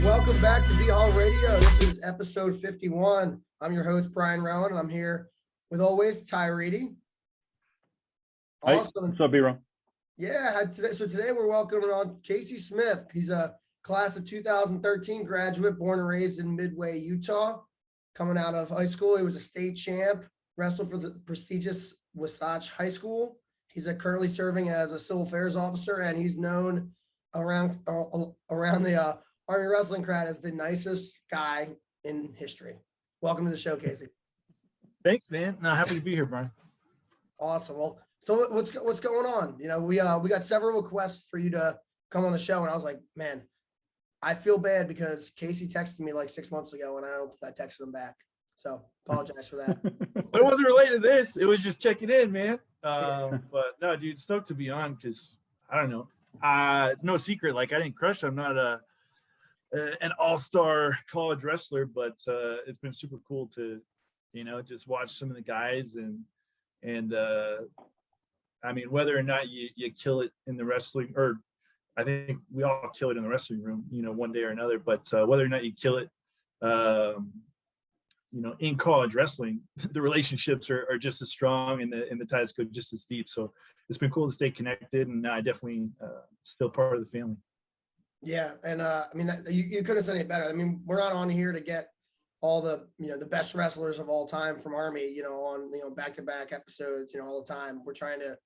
Welcome back to BHAW Radio. This is episode 51. I'm your host, Brian Rowan, and I'm here with always Ty Reedy. Awesome. What's up, B-Ron? Yeah, today we're welcoming on Casey Smith. He's a class of 2013 graduate, born and raised in Midway, Utah. Coming out of high school, he was a state champ, wrestled for the prestigious Wasatch High School. He's currently serving as a civil affairs officer, and he's known around the Army wrestling crowd as the nicest guy in history. Welcome to the show, Casey. Thanks, man. No, happy to be here, Brian. Awesome. Well, so what's going on? You know, we got several requests for you to come on the show, and I was like, man, I feel bad because Casey texted me like 6 months ago, and I don't think I texted him back. So apologize for that. But it wasn't related to this. It was just checking in, man. But no, dude, stoked to be on because I don't know. It's no secret. Like I didn't crush. I'm not an all-star college wrestler, but it's been super cool to, just watch some of the guys and I mean, whether or not you kill it in the wrestling, or I think we all kill it in the wrestling room, one day or another, but whether or not you kill it, in college wrestling, the relationships are just as strong and the ties go just as deep. So it's been cool to stay connected, and I definitely still part of the family. Yeah, and I mean, you couldn't have said it better. I mean, we're not on here to get all the the best wrestlers of all time from Army, on back-to-back episodes, all the time. We're trying to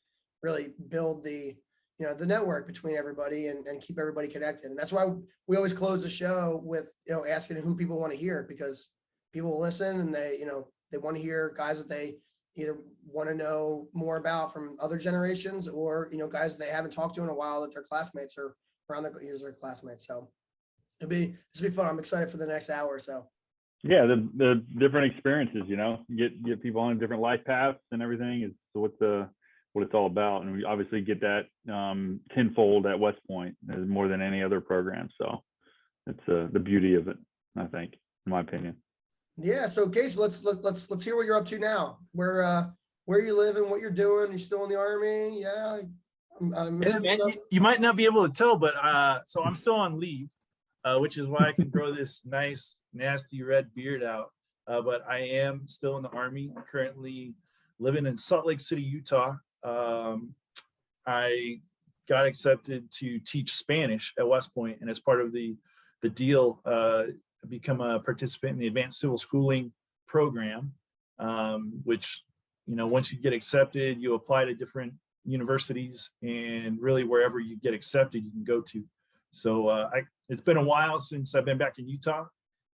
really build the the network between everybody and keep everybody connected. And that's why we always close the show with asking who people want to hear, because people will listen and they want to hear guys that they either want to know more about from other generations, or guys they haven't talked to in a while that their classmates are around their classmates. So this will be fun. I'm excited for the next hour or so. Yeah, the different experiences, get people on different life paths and everything is what it's all about. And we obviously get that tenfold at West Point more than any other program. So it's the beauty of it, I think, in my opinion. Yeah. So Casey, let's hear what you're up to now. Where you live and what you're doing. You're still in the Army? Yeah. Yeah, man, you might not be able to tell, but so I'm still on leave, which is why I can grow this nice, nasty red beard out. But I am still in the Army, currently living in Salt Lake City, Utah. I got accepted to teach Spanish at West Point, and as part of the deal, become a participant in the Advanced Civil Schooling program, which, once you get accepted, you apply to different universities, and really wherever you get accepted, you can go to. So it's been a while since I've been back in Utah,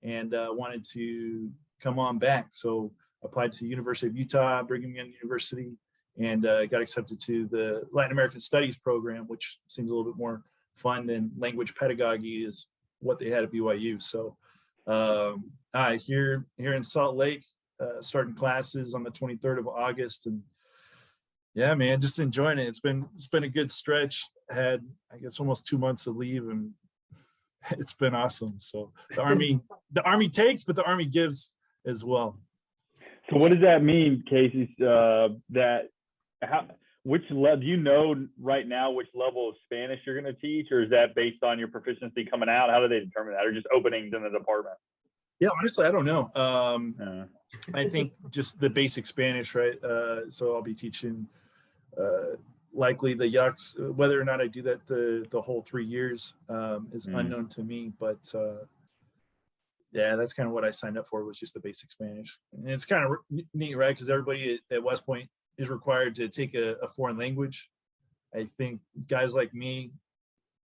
and wanted to come on back. So applied to the University of Utah, Brigham Young University, and got accepted to the Latin American Studies program, which seems a little bit more fun than language pedagogy is what they had at BYU. So here in Salt Lake, starting classes on the 23rd of August, and yeah, man, just enjoying it. It's been a good stretch. Had, I guess, almost 2 months of leave, and it's been awesome. So the Army takes, but the Army gives as well. So what does that mean, Casey? Which level, do you know right now which level of Spanish you're going to teach, or is that based on your proficiency coming out? How do they determine that, or just openings in the department? Yeah, honestly, I don't know. I think just the basic Spanish, right? So I'll be teaching likely the yucks. Whether or not I do that the whole 3 years is unknown to me. But yeah, that's kind of what I signed up for, was just the basic Spanish. And it's kind of neat, right? Because everybody at West Point is required to take a foreign language. I think guys like me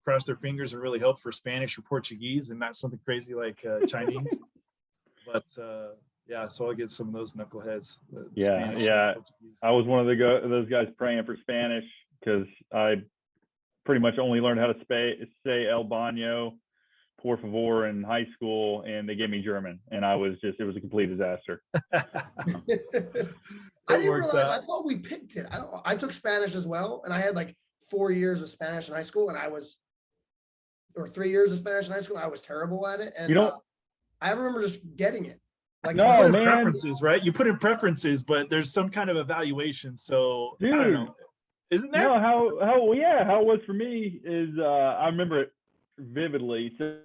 cross their fingers and really hope for Spanish or Portuguese, and not something crazy like Chinese. But yeah, so I'll get some of those knuckleheads. Yeah. I was one of those guys praying for Spanish, because I pretty much only learned how to say El Baño, por favor in high school, and they gave me German, and it was a complete disaster. I didn't realize. I thought we picked it. I took Spanish as well, and I had like 4 years of Spanish in high school, and or 3 years of Spanish in high school. I was terrible at it, and I remember just getting it. Like, no, man. Preferences, right? You put in preferences, but there's some kind of evaluation. So dude, I don't know. Isn't there? No, how it was for me is I remember it vividly. So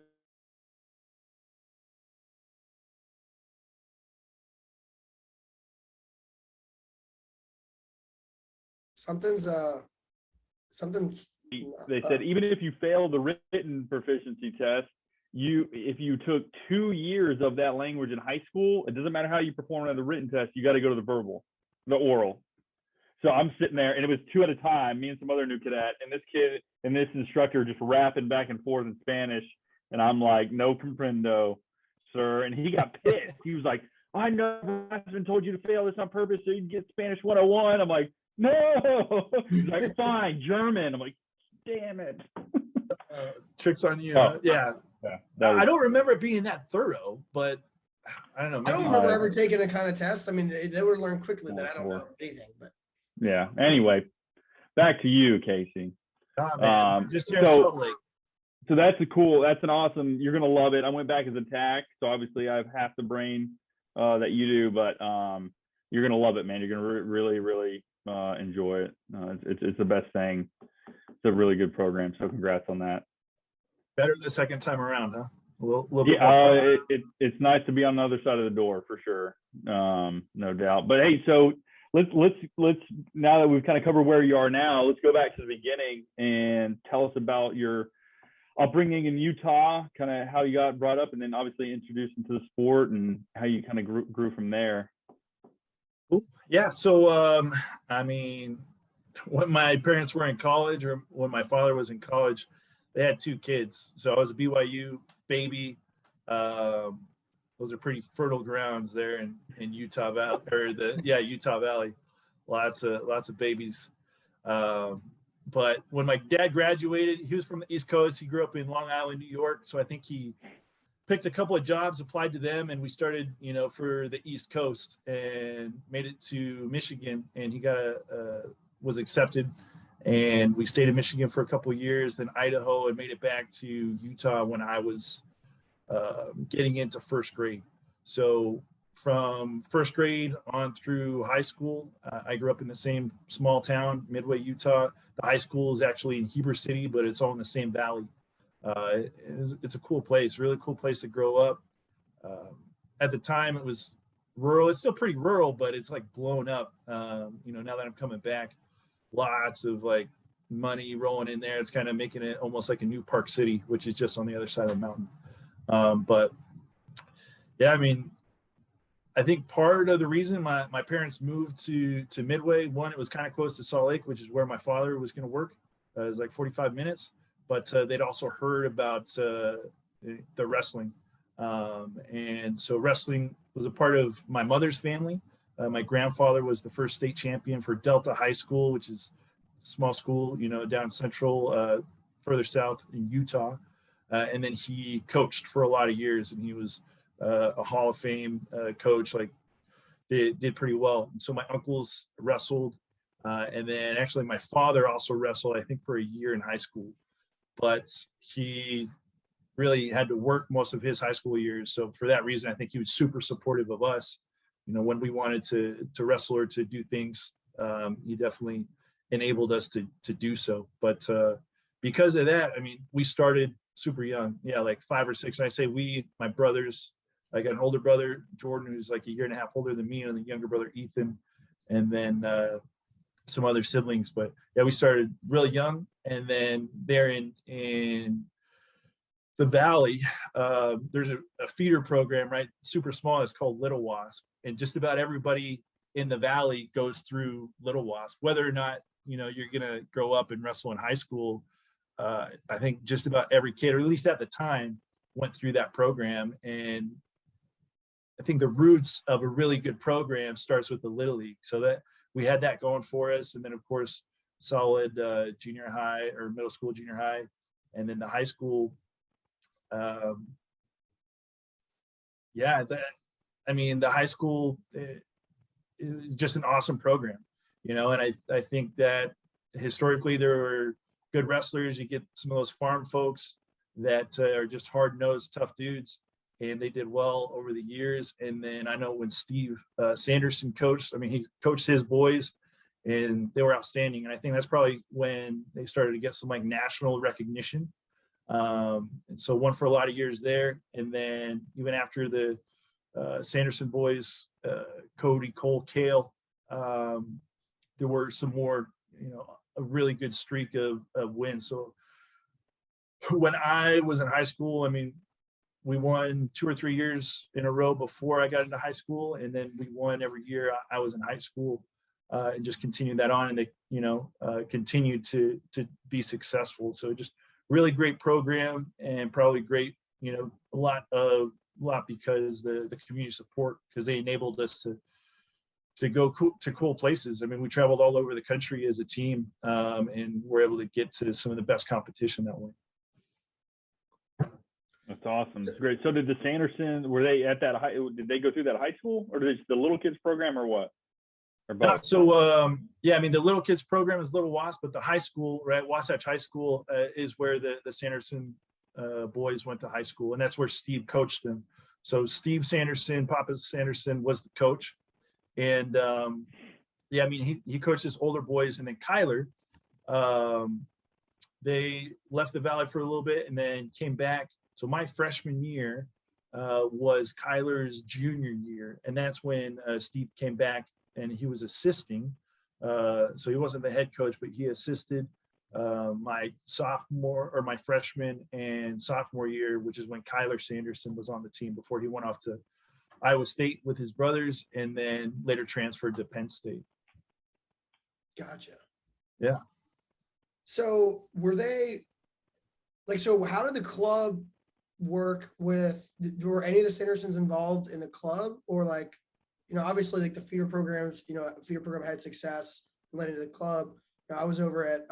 something's They said even if you fail the written proficiency test, if you took 2 years of that language in high school, it doesn't matter how you perform on the written test, you got to go to the oral. So I'm sitting there, and it was 2 at a time, me and some other new cadet, and this kid and this instructor just rapping back and forth in Spanish, and I'm like, no comprendo, sir. And he got pissed. He was like, I know I haven't told you to fail this on purpose so you can get Spanish 101. I'm like, no. He's like, fine, German. I'm like, damn it. Tricks on you. Oh. Yeah. I don't remember it being that thorough, but I don't know. I don't remember ever taking a kind of test. I mean, they would learn quickly that I don't know anything, but. Yeah. Anyway, back to you, Casey. Just here in Salt Lake. So that's an awesome, you're going to love it. I went back as a TAC, so obviously I have half the brain that you do, but you're going to love it, man. You're going to really, really enjoy it. It's the best thing. It's a really good program. So congrats on that. Better the second time around, huh? A little bit more it's nice to be on the other side of the door for sure. No doubt. But hey, so let's now that we've kind of covered where you are now, let's go back to the beginning and tell us about your upbringing in Utah, kind of how you got brought up, and then obviously introduced into the sport and how you kind of grew from there. Cool. Yeah. So, I mean, when my parents were in college, or when my father was in college, they had 2 kids. So I was a BYU baby. Those are pretty fertile grounds there in Utah Valley, Utah Valley. Lots of babies. But when my dad graduated, he was from the East Coast. He grew up in Long Island, New York. So I think he picked a couple of jobs, applied to them, and we started, for the East Coast and made it to Michigan. And he was accepted, and we stayed in Michigan for a couple of years, then Idaho, and made it back to Utah when I was getting into first grade. So from first grade on through high school, I grew up in the same small town, Midway, Utah. The high school is actually in Heber City, but it's all in the same valley. It's a cool place, really cool place to grow up. At the time, it was rural. It's still pretty rural, but it's like blown up. Now that I'm coming back, lots of like money rolling in there. It's kind of making it almost like a new Park City, which is just on the other side of the mountain. But yeah, I mean, I think part of the reason my parents moved to Midway, one, it was kind of close to Salt Lake, which is where my father was going to work. It was like 45 minutes, but they'd also heard about the wrestling. And so wrestling was a part of my mother's family. My grandfather was the first state champion for Delta High School, which is a small school, down central, further south in Utah. And then he coached for a lot of years, and he was a Hall of Fame coach, like did pretty well. And so my uncles wrestled. And then actually my father also wrestled, I think, for a year in high school, but he really had to work most of his high school years. So for that reason, I think he was super supportive of us. When we wanted to wrestle or to do things, he definitely enabled us to do so. But because of that, I mean, we started super young. Yeah, like 5 or 6. And I say we, my brothers, I got an older brother, Jordan, who's like a year and a half older than me, and the younger brother, Ethan, and then some other siblings. But yeah, we started really young. And then there in the Valley, there's a feeder program, right? Super small. It's called Little Wasp. And just about everybody in the Valley goes through Little Wasp, whether or not, you're going to grow up and wrestle in high school. I think just about every kid, or at least at the time, went through that program. And I think the roots of a really good program starts with the Little League. So that we had that going for us. And then, of course, solid junior high or middle school, junior high, and then the high school. The high school is just an awesome program, and I think that historically there were good wrestlers. You get some of those farm folks that are just hard-nosed, tough dudes, and they did well over the years. And then I know when Steve Sanderson coached, he coached his boys, and they were outstanding. And I think that's probably when they started to get some like national recognition. And so won for a lot of years there. And then even after the Sanderson boys, Cody, Cole, Kale, there were some more a really good streak of wins. So when I was in high school, I mean, we won 2 or 3 years in a row before I got into high school, and then we won every year I was in high school, and just continued that on, and they continued to be successful. So just really great program, and probably great, a lot because the community support, because they enabled us to go to cool places. I mean, we traveled all over the country as a team, and we're able to get to some of the best competition that way. That's awesome. That's great. So did the Sanderson, were they at that high, did they go through that high school, or did the little kids program, or what? Or both? So, yeah, I mean, the little kids program is Little Wasp, but the high school, right, Wasatch High School is where the Sanderson boys went to high school, and that's where Steve coached them. So Steve Sanderson, Papa Sanderson, was the coach. And yeah, I mean, he coached his older boys, and then Kyler, they left the Valley for a little bit and then came back. So my freshman year was Kyler's junior year, and that's when Steve came back and he was assisting. So he wasn't the head coach, but he assisted my freshman and sophomore year, which is when Kyler Sanderson was on the team before he went off to Iowa State with his brothers, and then later transferred to Penn State. Gotcha. Yeah. So were they so how did the club work with, were any of the Sandersons involved in the club, or obviously the feeder programs, feeder program had success and led into the club. I was over at,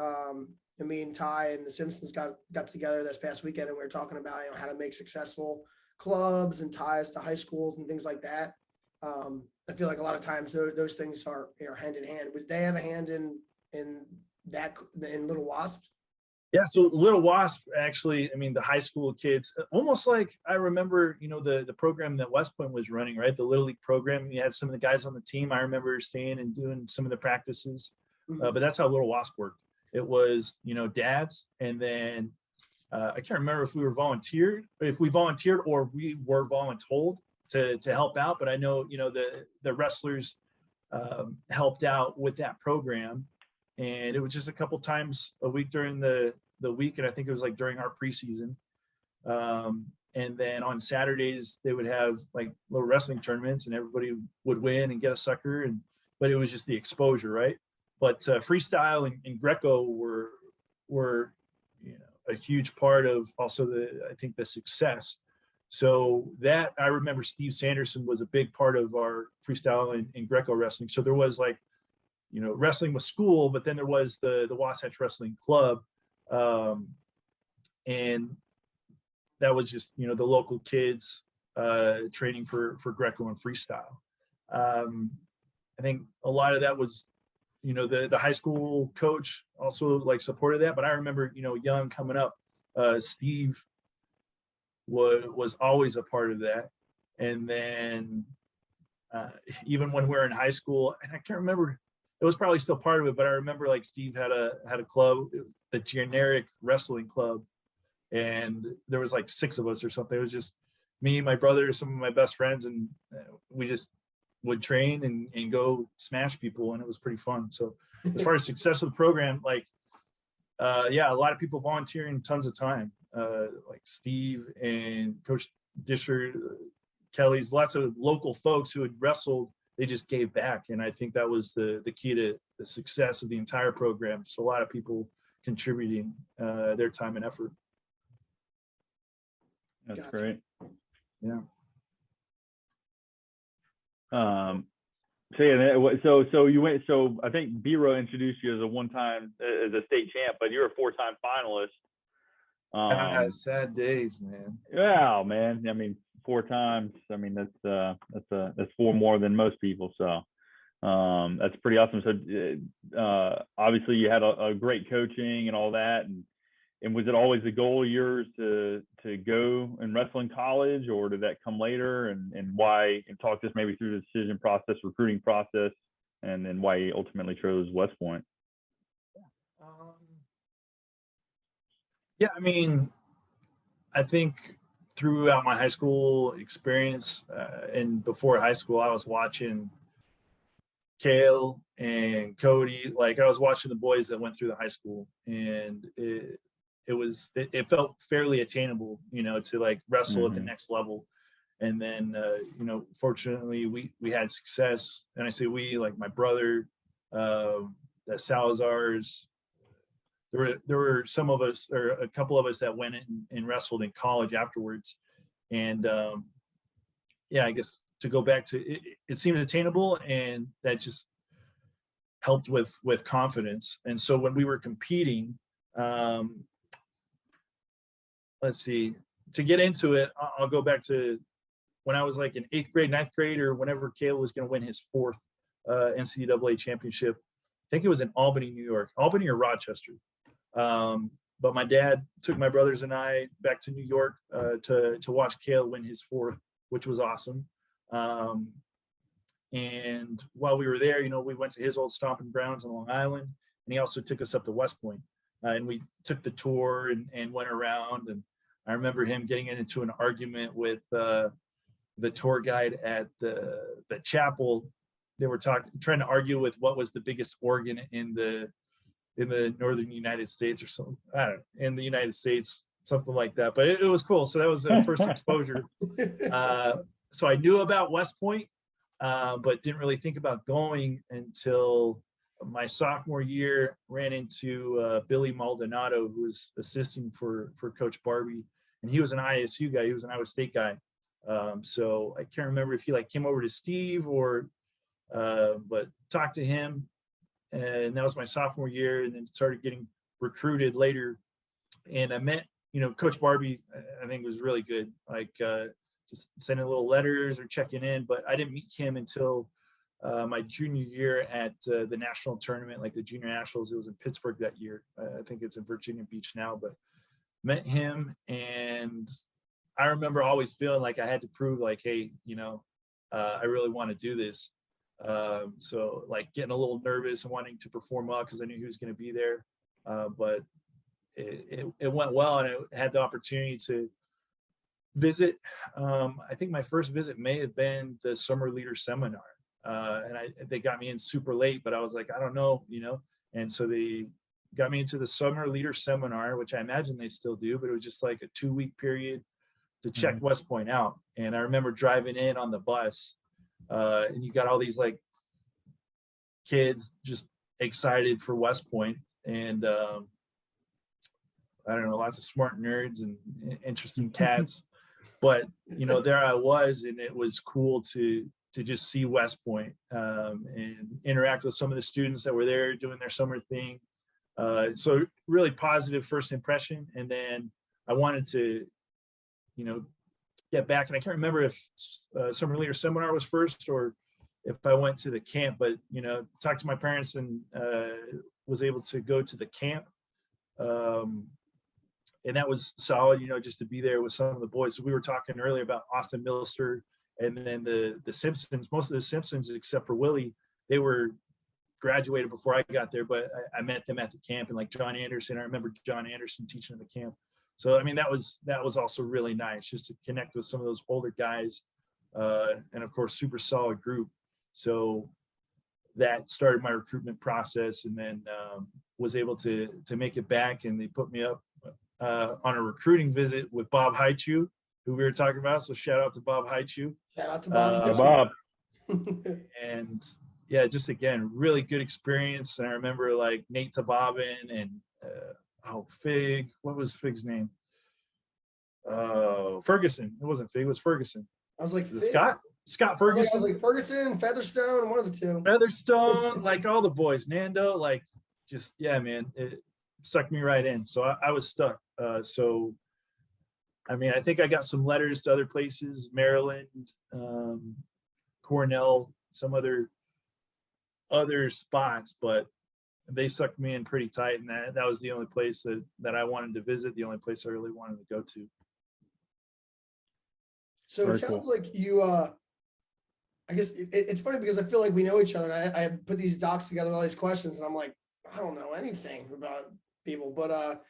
me and Ty and the Simpsons got together this past weekend, and we were talking about, how to make successful clubs and ties to high schools and things like that. I feel like a lot of times those things are hand in hand. Would they have a hand in Little Wasp? Yeah, so Little Wasp, actually, I mean, the high school kids, almost like I remember, the program that West Point was running, right? The Little League program. You had some of the guys on the team. I remember staying and doing some of the practices, but that's how Little Wasp worked. It was, dads, and then I can't remember if we volunteered or we were voluntold to help out, but I know, the wrestlers helped out with that program. And it was just a couple times a week during the week. And I think it was during our preseason. And then on Saturdays, they would have little wrestling tournaments, and everybody would win and get a sucker. But it was just the exposure, right? But freestyle and Greco were a huge part of also the success. So that, I remember Steve Sanderson was a big part of our freestyle and Greco wrestling. So there was wrestling with school, but then there was the Wasatch Wrestling Club. And that was just, the local kids training for Greco and freestyle. I think a lot of that was, the high school coach also supported that. But I remember, young coming up, Steve was always a part of that. And then even when we were in high school, and I can't remember, it was probably still part of it, but I remember Steve had a club, the generic wrestling club, and there was 6 of us or something. It was just me, my brother, some of my best friends, and we just would train and go smash people, and it was pretty fun. So as far as success of the program, yeah, a lot of people volunteering tons of time, Steve and Coach Disher, Kelly's, lots of local folks who had wrestled. They just gave back. And I think that was the key to the success of the entire program. Just a lot of people contributing their time and effort. That's Gotcha. great. Yeah. So yeah, so you went, so I think BHAW introduced you as as a state champ, but you're a 4-time finalist. Sad days, man. Yeah, man. I mean, 4 times. I mean, that's 4 more than most people. So that's pretty awesome. So obviously you had a great coaching and all that, and was it always a goal of yours to go and wrestle in college, or did that come later, and why? And talk us maybe through the decision process, recruiting process, and then why you ultimately chose West Point. Yeah, I mean, I think throughout my high school experience and before high school, I was watching Kale and Cody, like I was watching the boys that went through the high school, and it felt fairly attainable, to like wrestle at the next level. And then, fortunately we had success. And I say we, like my brother, the Salazars, there were some of us, or a couple of us, that went and wrestled in college afterwards. And I guess to go back to it, it seemed attainable, and that just helped with confidence. And so when we were competing, let's see, to get into it, I'll go back to when I was like in 8th grade, 9th grade, or whenever Caleb was going to win his 4th NCAA championship. I think it was in Albany, New York, Albany or Rochester. But my dad took my brothers and I back to New York to watch Caleb win his 4th, which was awesome. And while we were there, we went to his old stomping grounds on Long Island, and he also took us up to West Point. And we took the tour and went around. And I remember him getting into an argument with the tour guide at the chapel. They were trying to argue with what was the biggest organ in the northern United States, or something. I don't know, in the United States, something like that. But it was cool. So that was the first exposure. So I knew about West Point, but didn't really think about going until my sophomore year. Ran into Billy Maldonado, who was assisting for Coach Barbie, and he was an ISU guy. He was an Iowa State guy. So I can't remember if he came over to Steve or, but talked to him, and that was my sophomore year. And then started getting recruited later, and I met, Coach Barbie. I think was really good. Just sending little letters or checking in, but I didn't meet him until my junior year at the national tournament, like the junior nationals. It was in Pittsburgh that year. I think it's in Virginia Beach now, but met him. And I remember always feeling like I had to prove, like, hey, I really want to do this. So like getting a little nervous and wanting to perform well, because I knew he was going to be there. But it went well, and I had the opportunity to visit. I think my first visit may have been the Summer Leader Seminar. And they got me in super late, but I was like, I don't know, and so they got me into the Summer Leader Seminar, which I imagine they still do, but it was just like a 2-week period to check West Point out. And I remember driving in on the bus, and you got all these like kids just excited for West Point, and I don't know, lots of smart nerds and interesting cats. But there I was, and it was cool to just see West Point, and interact with some of the students that were there doing their summer thing. So really positive first impression. And then I wanted to, get back, and I can't remember if Summer Leader Seminar was first or if I went to the camp, but, talked to my parents and was able to go to the camp. And that was solid, just to be there with some of the boys. So we were talking earlier about Austin Milster, and then the Simpsons. Most of the Simpsons, except for Willie, they were graduated before I got there, but I met them at the camp. And like John Anderson, I remember John Anderson teaching at the camp. So, I mean, that was also really nice, just to connect with some of those older guys, and of course, super solid group. So that started my recruitment process, and then was able to make it back, and they put me up on a recruiting visit with Bob Haichu, who we were talking about. So shout out to Bob Haichu. Shout out to Bob. Bob. And yeah, just again, really good experience. And I remember like Nate Tababin and Fig. What was Fig's name? Ferguson. It wasn't Fig. It was Ferguson. I was like, Scott Ferguson. I was like Ferguson, Featherstone, one of the two. Featherstone, like all the boys. Nando, like just, yeah, man, it sucked me right in. So I was stuck. So, I mean, I think I got some letters to other places, Maryland, Cornell, some other spots, but they sucked me in pretty tight. And that was the only place that I wanted to visit, the only place I really wanted to go to. So it sounds like you, I guess it's funny because I feel like we know each other. And I put these docs together, all these questions, and I'm like, I don't know anything about people, but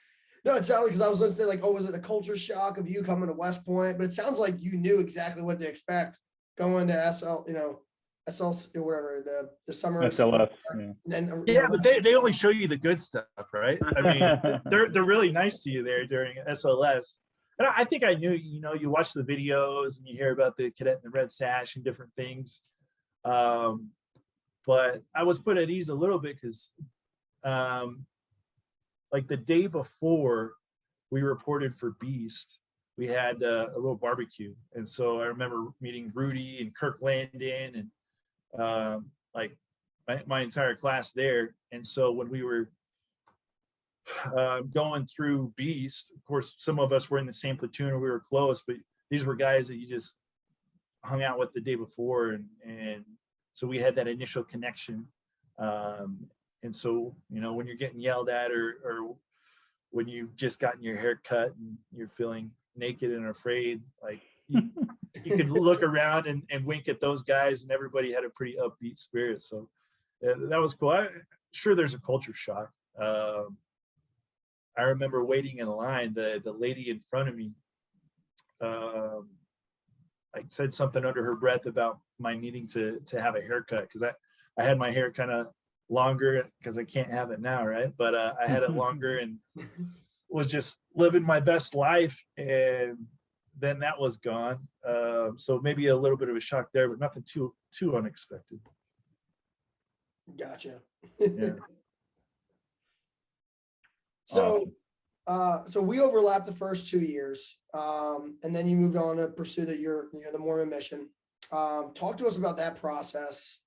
no, it sounded, because I was going to say like, oh, was it a culture shock of you coming to West Point? But it sounds like you knew exactly what to expect going to SLC or whatever, the summer. SLS. Yeah. And then, Yeah, but they only show you the good stuff, right? I mean, they're really nice to you there during SLS. And I think I knew, you watch the videos and you hear about the cadet in the red sash and different things. But I was put at ease a little bit because like the day before we reported for Beast, we had a little barbecue. And so I remember meeting Rudy and Kirk Landon and like my entire class there. And so when we were going through Beast, of course, some of us were in the same platoon or we were close, but these were guys that you just hung out with the day before. And so we had that initial connection. And so, when you're getting yelled at or when you've just gotten your hair cut and you're feeling naked and afraid, like you could look around and wink at those guys and everybody had a pretty upbeat spirit. So that was cool. Sure, there's a culture shock. I remember waiting in line, the lady in front of me, like said something under her breath about my needing to have a haircut because I had my hair kind of longer because I can't have it now, right? But I had it longer and was just living my best life, and then that was gone. So maybe a little bit of a shock there, but nothing too unexpected. Gotcha. Yeah. So we overlapped the first 2 years, and then you moved on to pursue the Mormon Mission. Talk to us about that process.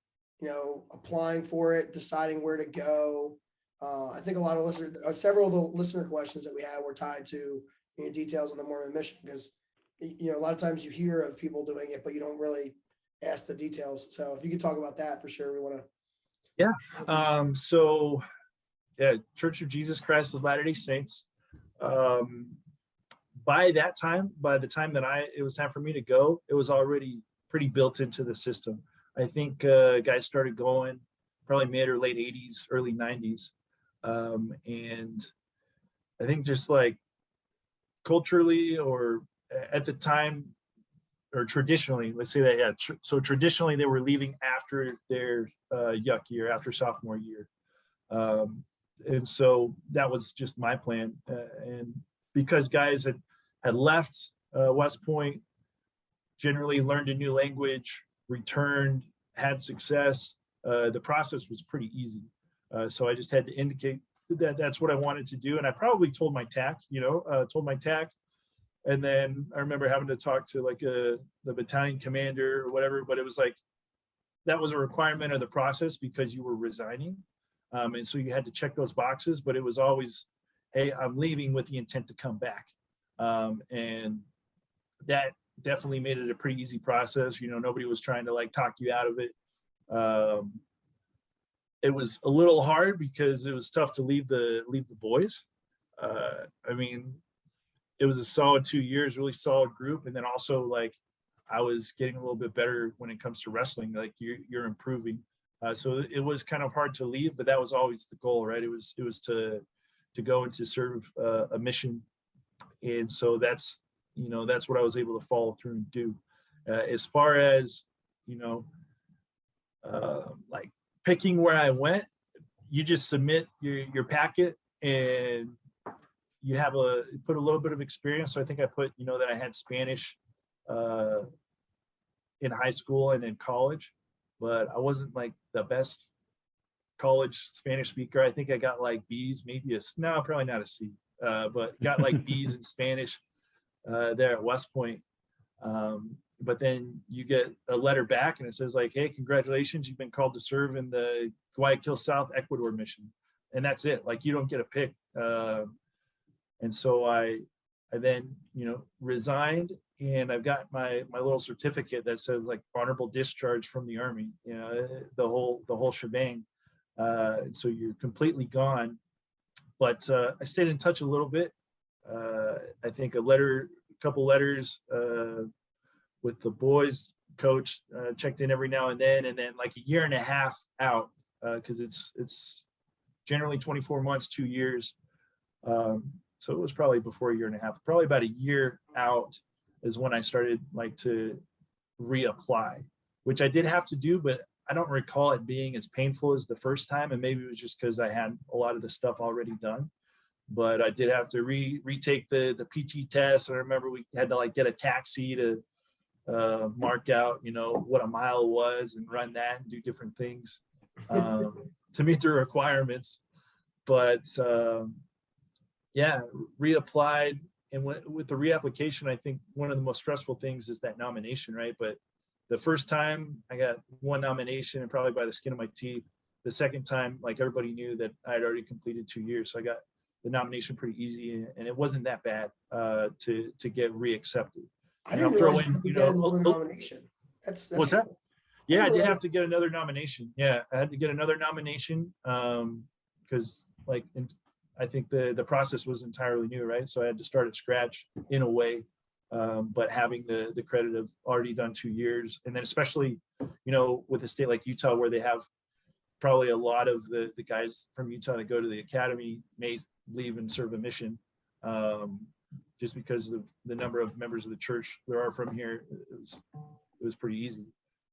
Applying for it, deciding where to go. I think a lot of several of the listener questions that we had were tied to details on the Mormon Mission because a lot of times you hear of people doing it, but you don't really ask the details. So if you could talk about that for sure, we want to. Yeah. So Church of Jesus Christ of Latter-day Saints. By the time that it was time for me to go, it was already pretty built into the system. I think guys started going probably mid or late 80s, early 90s. And I think just like culturally or at the time or traditionally, let's say that, yeah. So traditionally they were leaving after their yuck year, after sophomore year. And so that was just my plan. And because guys had left West Point, generally learned a new language, returned, had success, the process was pretty easy. So I just had to indicate that that's what I wanted to do. And I probably told my TAC, and then I remember having to talk to like the battalion commander or whatever, but it was like, that was a requirement of the process because you were resigning. And so you had to check those boxes, but it was always, hey, I'm leaving with the intent to come back. And that definitely made it a pretty easy process. Nobody was trying to like talk you out of it. It was a little hard because it was tough to leave the boys. I mean, it was a solid 2 years, really solid group. And then also like, I was getting a little bit better when it comes to wrestling, like you're improving. So it was kind of hard to leave, but that was always the goal, right? It was to go and to serve a mission. And so that's what I was able to follow through and do. As far as, like picking where I went, you just submit your packet and you put a little bit of experience. So I think I put, that I had Spanish in high school and in college, but I wasn't like the best college Spanish speaker. I think I got like B's, maybe probably not a C, but got like B's in Spanish there at West Point. But then you get a letter back and it says like, hey, congratulations, you've been called to serve in the Guayaquil South Ecuador mission. And that's it. Like you don't get a pick. And so I then, resigned, and I've got my little certificate that says like honorable discharge from the Army, the whole shebang. So you're completely gone. But I stayed in touch a little bit. I think a couple letters with the boys coach, checked in every now and then like a year and a half out, because it's generally 24 months, 2 years. So it was probably before a year and a half, probably about a year out is when I started like to reapply, which I did have to do, but I don't recall it being as painful as the first time, and maybe it was just because I had a lot of the stuff already done. But I did have to retake the PT test. I remember we had to like get a taxi to mark out, you know, what a mile was and run that and do different things to meet the requirements. But yeah, reapplied. And with the reapplication, I think one of the most stressful things is that nomination, right? But the first time I got one nomination and probably by the skin of my teeth. The second time, like everybody knew that I had already completed 2 years. So I got the nomination pretty easy, and it wasn't that bad to get reaccepted. I didn't realize you get another nomination. That's what's that? Yeah, I did have to get another nomination. Yeah, I had to get another nomination because like I think the process was entirely new, right? So I had to start at scratch in a way, but having the credit of already done 2 years, and then especially, you know, with a state like Utah where they have probably a lot of the guys from Utah that go to the academy may leave and serve a mission, just because of the number of members of the church there are from here. It was pretty easy.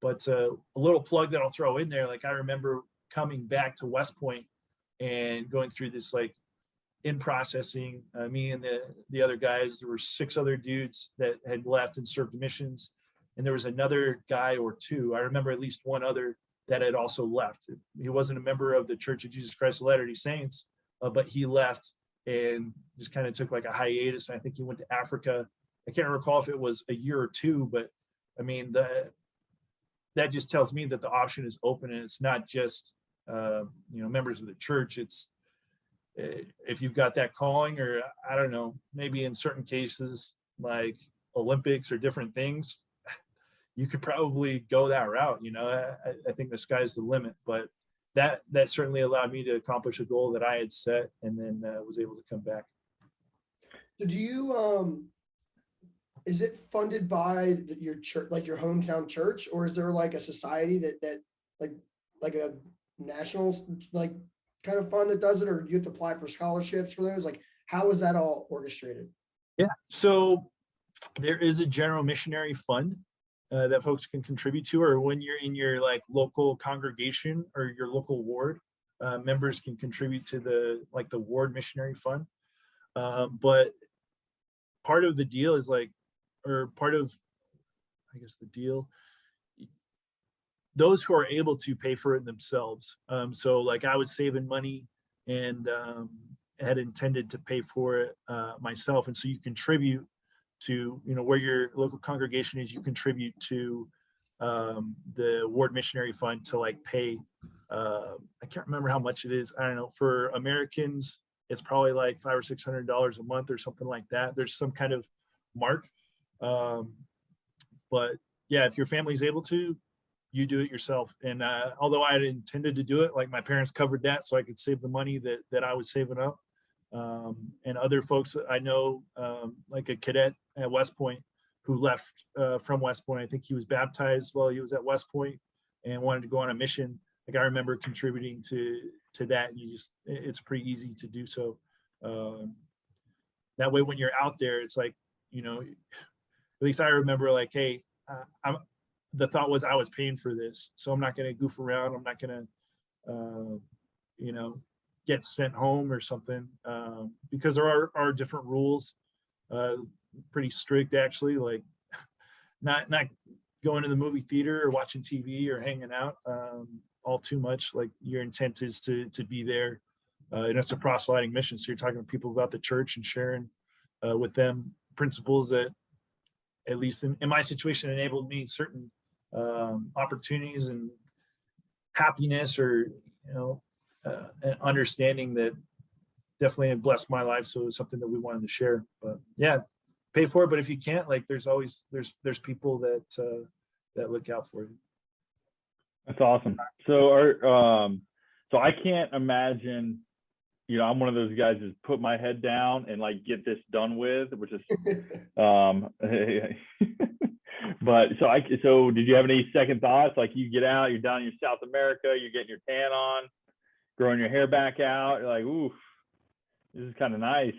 But a little plug that I'll throw in there, like I remember coming back to West Point and going through this like in processing, me and the other guys, there were 6 other dudes that had left and served missions. And there was another guy or 2, I remember at least one other that had also left. He wasn't a member of the Church of Jesus Christ of Latter-day Saints, but he left and just kind of took like a hiatus. And I think he went to Africa. I can't recall if it was a year or 2, but I mean, that just tells me that the option is open, and it's not just, you know, members of the church. It's if you've got that calling, or I don't know, maybe in certain cases like Olympics or different things, you could probably go that route. You know, I think the sky's the limit, but that certainly allowed me to accomplish a goal that I had set, and then was able to come back. So do you, is it funded by your church, like your hometown church, or is there like a society that like a national like kind of fund that does it, or do you have to apply for scholarships for those? Like, how is that all orchestrated? Yeah, so there is a general missionary fund that folks can contribute to, or when you're in your like local congregation or your local ward, members can contribute to the ward missionary fund. But part of the deal is like, or part of, I guess the deal, those who are able to pay for it themselves. So like I was saving money and had intended to pay for it myself. And so you contribute to, you know, where your local congregation is, you contribute to the ward missionary fund to like pay, I can't remember how much it is. I don't know, for Americans, it's probably like $500 or $600 a month or something like that. There's some kind of mark. But yeah, if your family's able to, you do it yourself. And although I had intended to do it, like my parents covered that so I could save the money that I was saving up. And other folks I know, like a cadet at West Point who left from West Point. I think he was baptized while he was at West Point and wanted to go on a mission. Like I remember contributing to that. And it's pretty easy to do so. That way, when you're out there, it's like, you know, at least I remember like, hey, the thought was I was paying for this, so I'm not going to goof around. I'm not going to, you know, get sent home or something, because there are different rules, pretty strict actually, like not going to the movie theater or watching TV or hanging out all too much. Like your intent is to be there, and it's a proselyting mission. So you're talking to people about the church and sharing with them principles that, at least in my situation, enabled me certain opportunities and happiness, or, you know, an understanding that definitely blessed my life. So it was something that we wanted to share. But yeah, pay for it. But if you can't, like, there's always there's people that look out for you. That's awesome. So so I can't imagine, you know, I'm one of those guys that put my head down and like get this done with, which is but so did you have any second thoughts? Like you get out, you're down in South America, you're getting your tan on, growing your hair back out, you're like, ooh, this is kind of nice.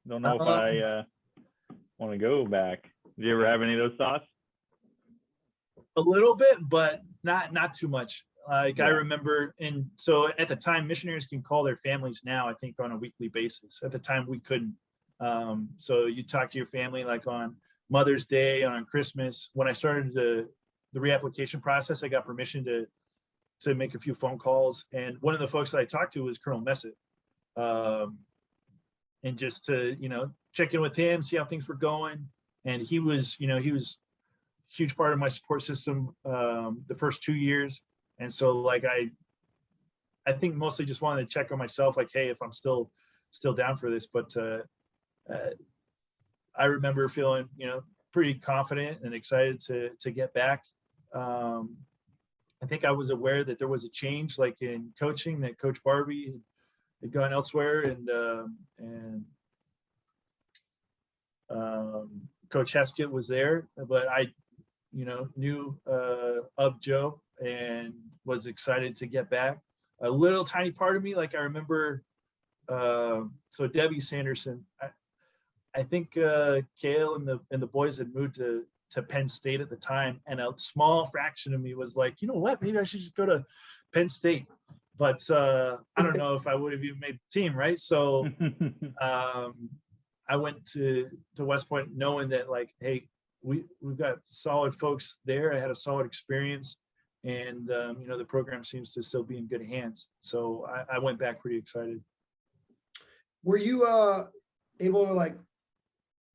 Don't know if I want to go back. Did you ever have any of those thoughts? A little bit, but not too much. Like I Yeah. remember, and so at the time, missionaries can call their families now, I think, on a weekly basis. At the time, we couldn't. So you talk to your family like on Mother's Day, on Christmas. When I started the reapplication process, I got permission to make a few phone calls. And one of the folks that I talked to was Colonel Messett. And just to, check in with him, see how things were going. And he was a huge part of my support system the first 2 years. And so like I think mostly just wanted to check on myself, like, hey, if I'm still down for this. But I remember feeling, pretty confident and excited to get back. I think I was aware that there was a change, like in coaching, that Coach Barbie had gone elsewhere, and Coach Heskett was there, but I, knew of Joe and was excited to get back. A little tiny part of me, like I remember, so Debbie Sanderson, I think Kale and the boys had moved to Penn State at the time, and a small fraction of me was like, you know what, maybe I should just go to Penn State. But I don't know if I would have even made the team, right? So I went to West Point knowing that, like, hey, we've got solid folks there. I had a solid experience, and the program seems to still be in good hands. So I went back pretty excited. Were you able to like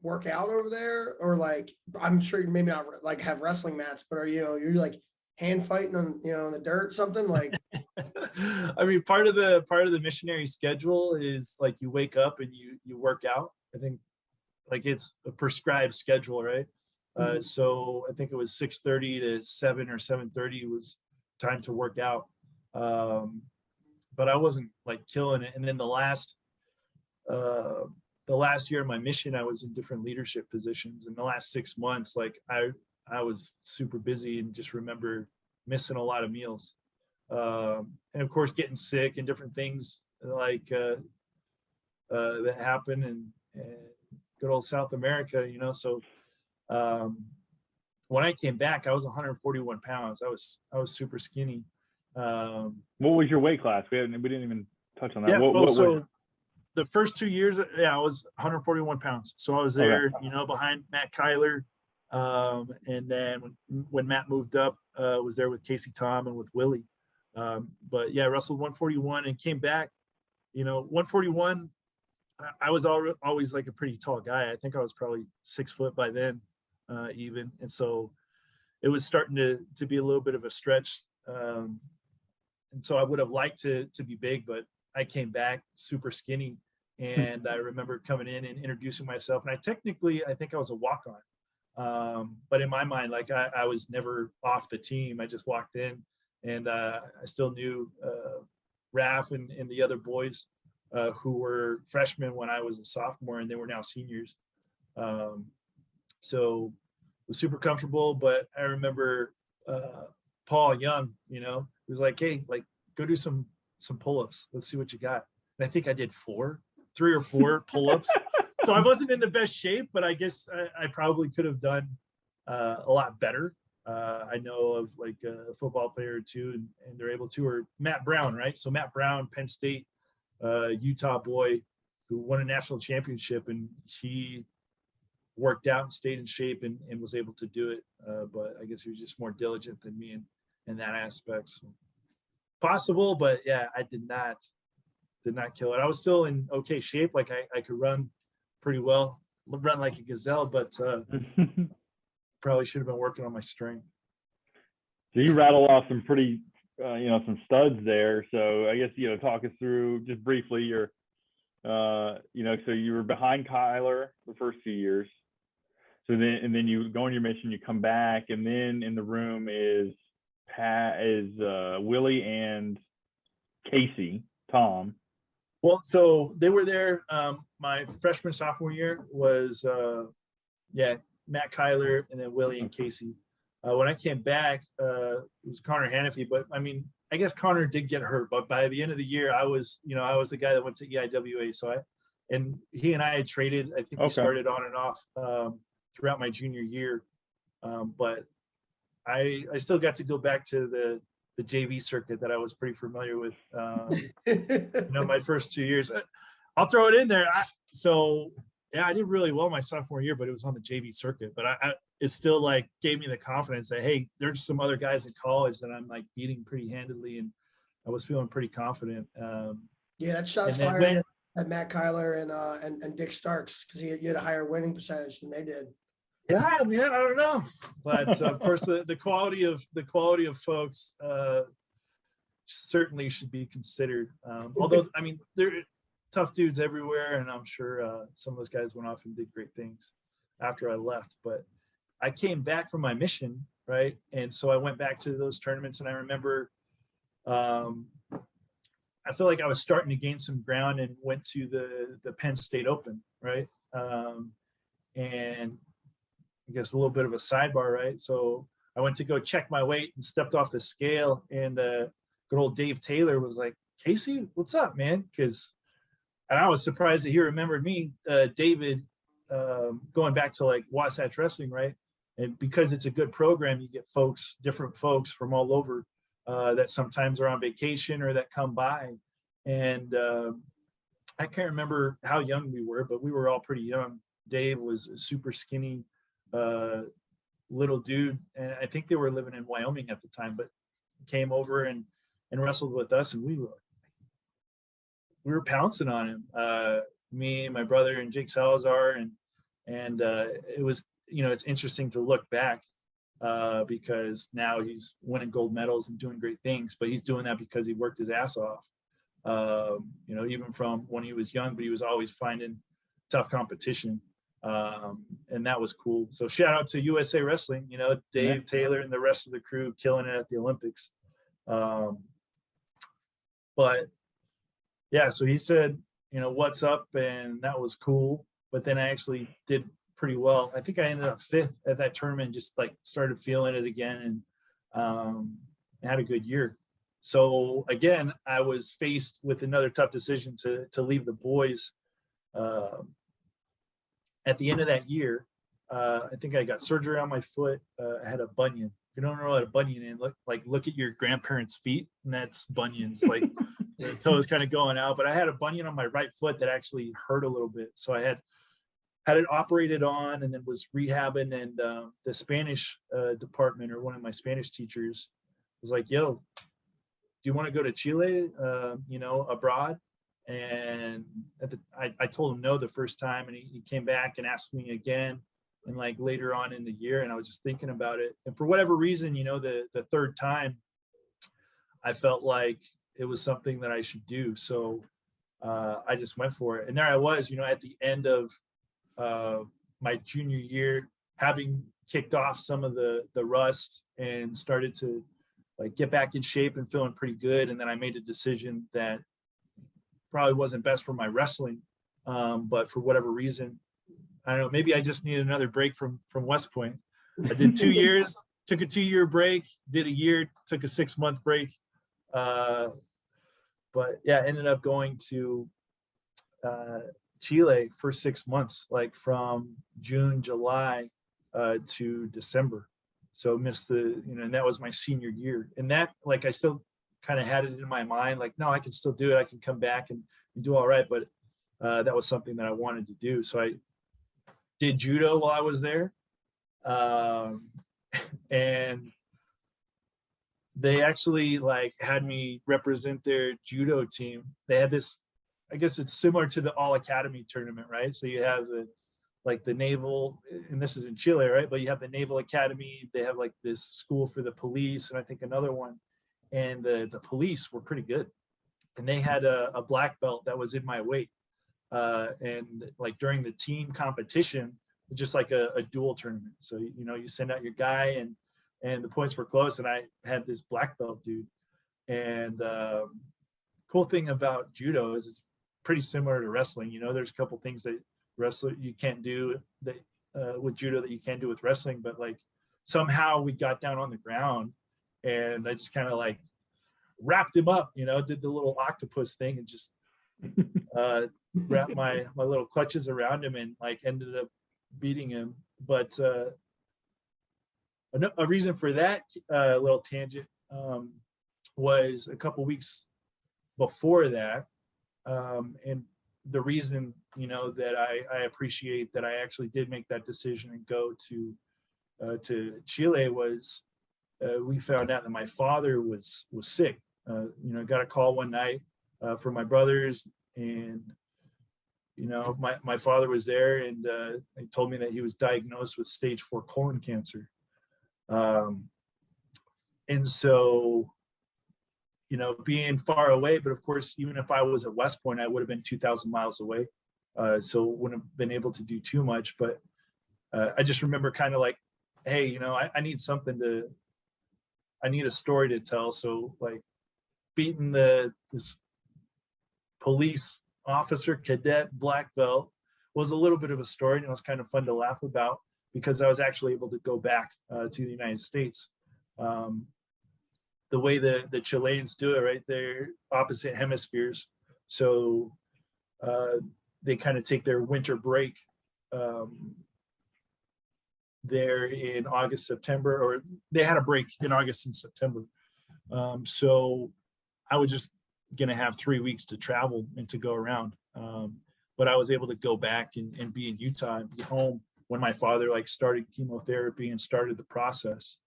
work out over there, or like, I'm sure you maybe not like have wrestling mats, but are you're like hand fighting on in the dirt, something like? I mean, part of the missionary schedule is like you wake up and you work out. I think like it's a prescribed schedule, right? So I think it was 6:30 to 7 or 7:30 was time to work out. But I wasn't like killing it. And then the last year of my mission, I was in different leadership positions. In the last 6 months, like I was super busy and just remember missing a lot of meals. And of course, getting sick and different things like that happen, and good old South America, So when I came back, I was 141 pounds. I was super skinny. What was your weight class? We didn't even touch on that. Yeah, So the first 2 years, I was 141 pounds. So I was there, behind Matt Kyler. And then when Matt moved up, was there with Casey Tom and with Willie. But yeah, wrestled 141 and came back, 141. I was always like a pretty tall guy. I think I was probably 6 foot by then, even. And so it was starting to be a little bit of a stretch. And so I would have liked to be big, but I came back super skinny. And I remember coming in and introducing myself. And I think I was a walk-on. But in my mind, like I was never off the team. I just walked in, and I still knew Raph and the other boys who were freshmen when I was a sophomore, and they were now seniors. So it was super comfortable. But I remember Paul Young, he was like, hey, like go do some pull-ups. Let's see what you got. And I think I did 3 or 4 pull-ups. So I wasn't in the best shape, but I guess I probably could have done a lot better. I know of like a football player or two, and they're able to, or Matt Brown, right? So Matt Brown, Penn State, Utah boy who won a national championship, and he worked out and stayed in shape and was able to do it. But I guess he was just more diligent than me in that aspect. So possible, but yeah, I did not kill it. I was still in okay shape. Like I could run pretty well, run like a gazelle, but probably should have been working on my strength. So you rattle off some pretty, some studs there. So I guess, talk us through just briefly your, so you were behind Kyler the first few years. So then you go on your mission, you come back, and then in the room is Willie and Casey, Tom. Well, so they were there. My freshman, sophomore year was, Matt Kyler and then Willie and Casey. When I came back, it was Connor Hannafy. But I mean, I guess Connor did get hurt. But by the end of the year, I was the guy that went to EIWA. So he and I had traded. I think we started on and off throughout my junior year. But I still got to go back to the JV circuit that I was pretty familiar with. My first 2 years. I'll throw it in there. I did really well my sophomore year, but it was on the JV circuit. But it still like gave me the confidence that, hey, there's some other guys in college that I'm like beating pretty handedly, and I was feeling pretty confident. Yeah, that shots fired at Matt Kyler and Dick Starks, because you had a higher winning percentage than they did. Yeah, man, I don't know, but of course the quality of folks certainly should be considered. Although I mean, there are tough dudes everywhere, and I'm sure some of those guys went off and did great things after I left. But I came back from my mission, right, and so I went back to those tournaments, and I remember I feel like I was starting to gain some ground and went to the Penn State Open, right, and I guess a little bit of a sidebar, right? So I went to go check my weight and stepped off the scale, and good old Dave Taylor was like, "Casey, what's up, man?" And I was surprised that he remembered me, David, going back to like Wasatch Wrestling, right? And because it's a good program, you get different folks from all over that sometimes are on vacation or that come by. And I can't remember how young we were, but we were all pretty young. Dave was a super skinny little dude, and I think they were living in Wyoming at the time, but came over and wrestled with us, and we were pouncing on him, me, my brother, and Jake Salazar, and it was, it's interesting to look back because now he's winning gold medals and doing great things, but he's doing that because he worked his ass off, even from when he was young, but he was always finding tough competition. And that was cool. So shout out to USA Wrestling, Dave Taylor and the rest of the crew killing it at the Olympics. But yeah, so he said, what's up? And that was cool. But then I actually did pretty well. I think I ended up 5th at that tournament, just like started feeling it again, and had a good year. So again, I was faced with another tough decision to leave the boys. At the end of that year, I think I got surgery on my foot. I had a bunion. If you don't know what a bunion is, look at your grandparents' feet, and that's bunions. Like the toes kind of going out. But I had a bunion on my right foot that actually hurt a little bit. So I had it operated on, and then was rehabbing. And the Spanish department, or one of my Spanish teachers, was like, "Yo, do you want to go to Chile? Abroad?" And I told him no the first time, and he came back and asked me again, and like later on in the year, and I was just thinking about it. And for whatever reason, the third time, I felt like it was something that I should do. So I just went for it. And there I was, at the end of my junior year, having kicked off some of the rust and started to like get back in shape and feeling pretty good. And then I made a decision that probably wasn't best for my wrestling, but for whatever reason, I don't know, maybe I just need another break from West Point. I did 2 years, took a 2-year break, did a year, took a 6-month break. But yeah, ended up going to Chile for 6 months, like from June, July to December. So missed and that was my senior year. And that, like, I still kind of had it in my mind, like, no, I can still do it. I can come back and do all right. But that was something that I wanted to do. So I did judo while I was there. And they actually like had me represent their judo team. They had this, I guess it's similar to the All Academy tournament, right? So you have the naval, and this is in Chile, right? But you have the Naval Academy. They have like this school for the police, and I think another one. And the police were pretty good, and they had a black belt that was in my weight, and like during the team competition, just like a dual tournament. So you send out your guy, and the points were close, and I had this black belt dude. And cool thing about judo is it's pretty similar to wrestling. There's a couple things that you can't do that with judo that you can do with wrestling, but like somehow we got down on the ground. And I just kind of like wrapped him up, did the little octopus thing and just wrapped my little clutches around him and like ended up beating him. But a reason for that little tangent, was a couple weeks before that. And the reason, that I appreciate that I actually did make that decision and go to Chile was, we found out that my father was sick. Got a call one night from my brothers, and my father was there, and they told me that he was diagnosed with stage 4 colon cancer. And so, being far away, but of course, even if I was at West Point, I would have been 2,000 miles away. So wouldn't have been able to do too much. But I just remember kind of like, hey, I need I need a story to tell. So like beating this police officer, cadet, black belt was a little bit of a story, and it was kind of fun to laugh about because I was actually able to go back to the United States. The way the Chileans do it, right? They're opposite hemispheres. So they kind of take their winter break there in August, September, or they had a break in August and September. So I was just going to have 3 weeks to travel and to go around. But I was able to go back and be in Utah and be home when my father like started chemotherapy and started the process.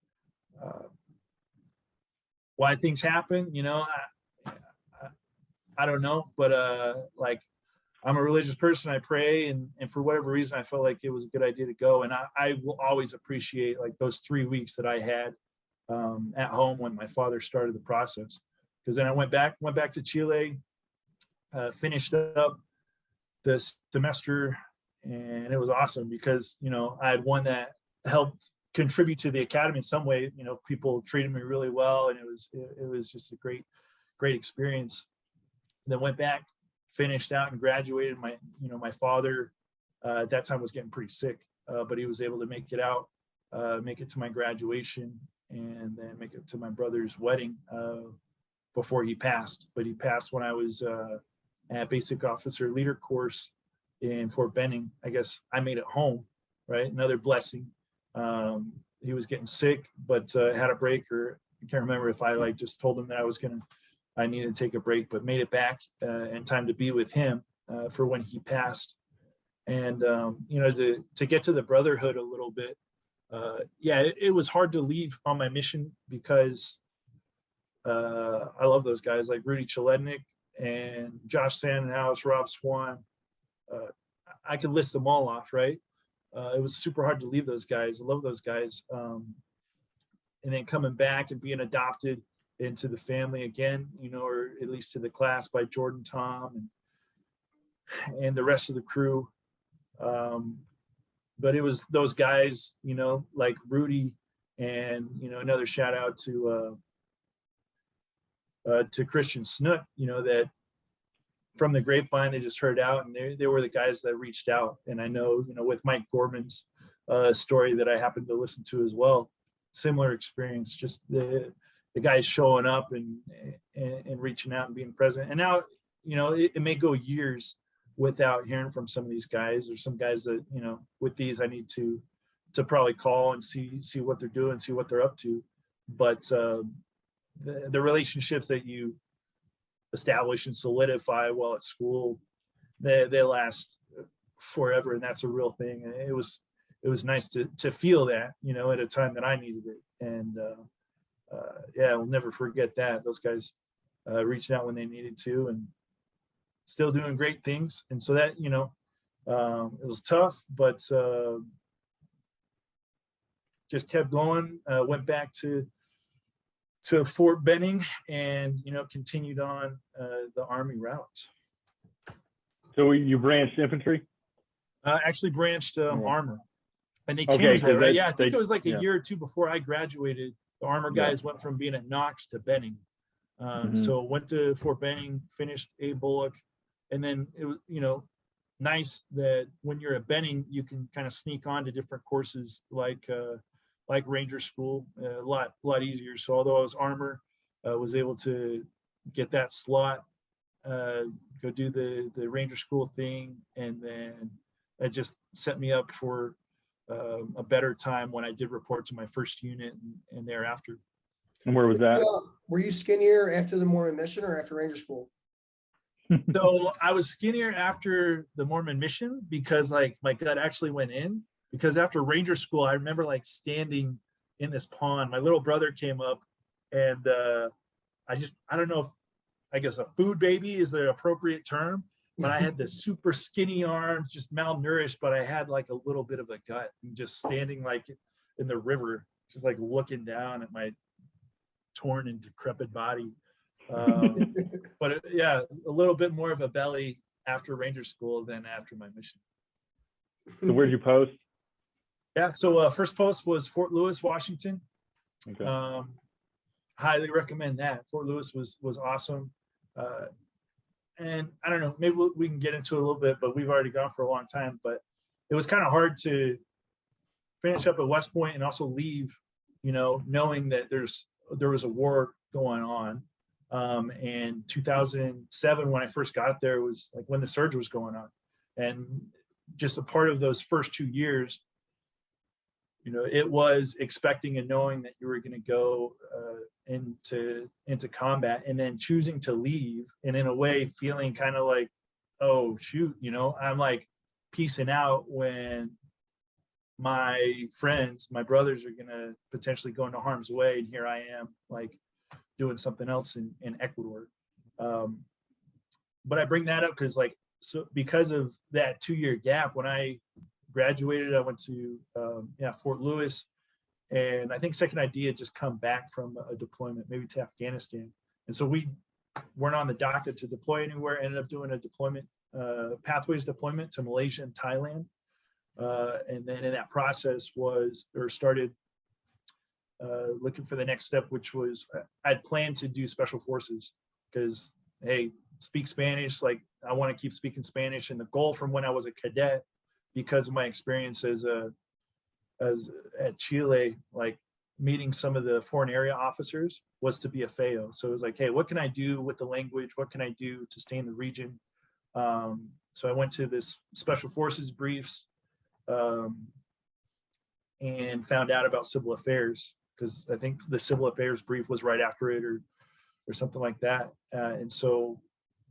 Why things happen, I don't know, but like I'm a religious person. I pray, and for whatever reason, I felt like it was a good idea to go. And I will always appreciate like those 3 weeks that I had at home when my father started the process. Because then I went back to Chile, finished up the semester, and it was awesome because I had one that helped contribute to the academy in some way. People treated me really well, and it was just a great experience. Then went back, finished out, and graduated. My father at that time was getting pretty sick, but he was able to make it out, make it to my graduation, and then make it to my brother's wedding before he passed. But he passed when I was at basic officer leader course in Fort Benning. I guess I made it home, right? Another blessing. He was getting sick, but had a break, or I can't remember if I like just told him that I needed to take a break, but made it back in time to be with him for when he passed. And to get to the brotherhood a little bit, it was hard to leave on my mission because I love those guys like Rudy Chalednik and Josh Sandhouse, Rob Swan. I could list them all off, right? It was super hard to leave those guys. I love those guys. And then coming back and being adopted into the family again, or at least to the class by Jordan, Tom, and the rest of the crew. But it was those guys, like Rudy, and another shout out to Christian Snook, that from the grapevine they just heard out, and they were the guys that reached out. And I know, with Mike Gorman's story that I happened to listen to as well, similar experience, just the guys showing up and reaching out and being present. And now, it may go years without hearing from some of these guys, or some guys that, with these I need to probably call and see what they're doing, see what they're up to. But the relationships that you establish and solidify while at school, they last forever, and that's a real thing. And it was nice to feel that, at a time that I needed it. And I'll never forget that. Those guys reached out when they needed to, and still doing great things. And so that, it was tough, but just kept going. Went back to Fort Benning, and continued on the Army route. So you branched infantry? Actually branched armor, and they Okay, changed that, 'cause right? they- I think it was like a yeah. year or two before I graduated. The armor guys went from being at Knox to Benning. So went to Fort Benning, finished A Bullock, and then it was nice that when you're at Benning, you can kind of sneak on to different courses like Ranger School, a lot easier. So although I was armor, was able to get that slot, go do the Ranger School thing, and then it just set me up for a better time when I did report to my first unit and thereafter. And where was that? Were you skinnier after the Mormon Mission or after Ranger School? So I was skinnier after the Mormon Mission because like my gut actually went in, because after Ranger School, I remember like standing in this pond. My little brother came up and I don't know if, I guess a food baby is the appropriate term, but I had this super skinny arms, just malnourished, but I had like a little bit of a gut, and just standing like in the river, just like looking down at my torn and decrepit body. But yeah, a little bit more of a belly after Ranger School than after my mission. So where'd you post? Yeah, so first post was Fort Lewis, Washington. Okay. Highly recommend that. Fort Lewis was awesome. And I don't know, maybe we can get into it a little bit, but we've already gone for a long time. But it was kind of hard to finish up at West Point and also leave, knowing that there was a war going on. And 2007, when I first got there, was like when the surge was going on. And just a part of those first 2 years, it was expecting and knowing that you were going to go into combat, and then choosing to leave, and in a way feeling kind of like, oh shoot, I'm like peacing out when my friends, my brothers, are going to potentially go into harm's way, and here I am like doing something else in Ecuador. But I bring that up because of that 2-year gap. When I graduated, I went to Fort Lewis, and I think Second ID had just come back from a deployment, maybe to Afghanistan, and so we weren't on the docket to deploy anywhere. Ended up doing a deployment, pathways deployment to Malaysia and Thailand, and then in that process started looking for the next step, which was I'd planned to do special forces because, hey, speak Spanish, like I want to keep speaking Spanish, and the goal from when I was a cadet, because of my experience as at Chile, like meeting some of the foreign area officers, was to be a FAO. So it was like, hey, what can I do with the language? What can I do to stay in the region? So I went to this special forces briefs and found out about civil affairs, because I think the civil affairs brief was right after it or something like that. And so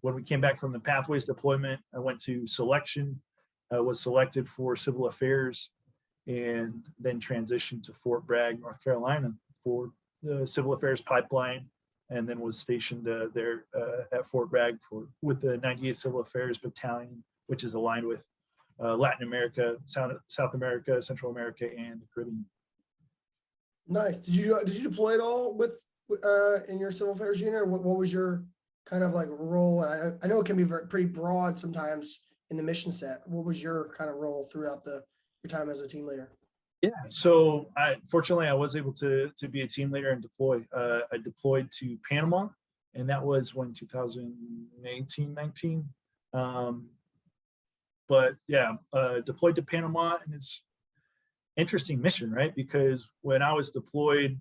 when we came back from the pathways deployment, I went to selection, was selected for civil affairs, and then transitioned to Fort Bragg, North Carolina for the civil affairs pipeline, and then was stationed there at Fort Bragg with the 98th Civil Affairs Battalion, which is aligned with Latin America, South America, Central America, and the Caribbean. Nice. Did you deploy at all with in your civil affairs unit? Or what was your kind of like role? I know it can be pretty broad sometimes in the mission set. What was your kind of role throughout your time as a team leader? Yeah, so fortunately I was able to be a team leader and deploy. I deployed to Panama, and that was when 2018, 19. But yeah, deployed to Panama, and it's interesting mission, right? Because when I was deployed,